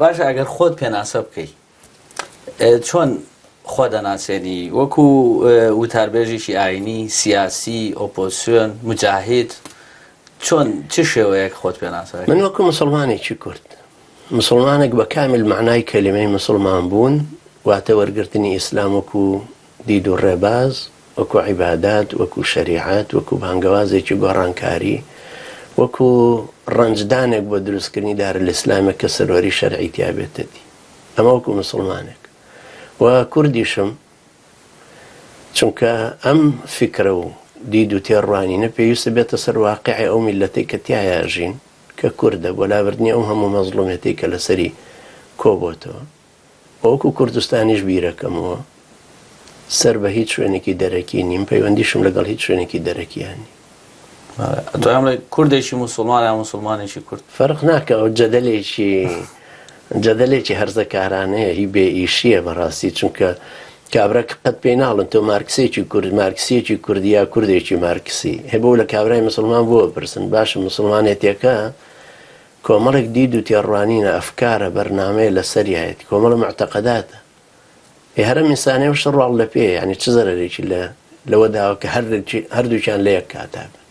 باش ئەگەر خۆت پێناسە بکەیت چۆن خۆ دەناسێنی وەکو وتاربێژێکی ئاینی سیاسی ئۆپۆزیسیۆن مجاهید چۆن چ شێوەیەک خۆت پێناسە من وەکو مسلمانێکی کورد مسلمانێک بە کامل معنای کەلیمەی مسلمان بوون واتە وەرگرتنی ئیسلام وەکو دید و ڕێباز وەکو عیبادات وەکو شەریعەت وەکو بانگەوازێکی گۆڕانکاری وەکو ڕەنجدانێک بۆ دروستکردنی دارالئیسلامێک کە سەروەری شەرعی تیا بێتە دی ئەمە وەکو مسلمانێک و کوردیشم چونکە ئەم فکرە و دید و تێڕوانینە پێویستە بێتە سەر واقعی ئەو میلەتەی کە تایە ژین کە کووردە بۆ لاوردنی ئەو هەموو مەزڵومەتەی کە لەسەری کۆبۆتەوە وەکو کوردستانیش بیرەکەمەوە سەر بە هیچ شوێنێکی دەرەکی نیم پەیوەندیشم لەگەڵ هیچ شوێنێکی دەرەکیانی دوام کوردێکی مسلمان یا مسلمانێکی کورد فەرق ناکە ئەو جەدەلێکی هەرزەکارانەیە هی بێ ئیشیە بەڕاستی چونکە کابرا قەت پێی ناڵن تۆ مارکسێکی کورد مارکسیەکی کوردی یا کوردێکی مارکسی هەبوو لە کابرای مسلمان بووە پرسن باشە مسلمانێتێکە کۆمەڵێک دید و تێڕوانینە ئەفکارە بەرنامەیە لەسەریایەتی کۆمەڵە معتەقەداتە هەرە میسانەیە وشە ڕواڵ لە پێ ینی چ زەرەرێکی لەوە داوە کە هەردووچیان لە یەک کاتا بن.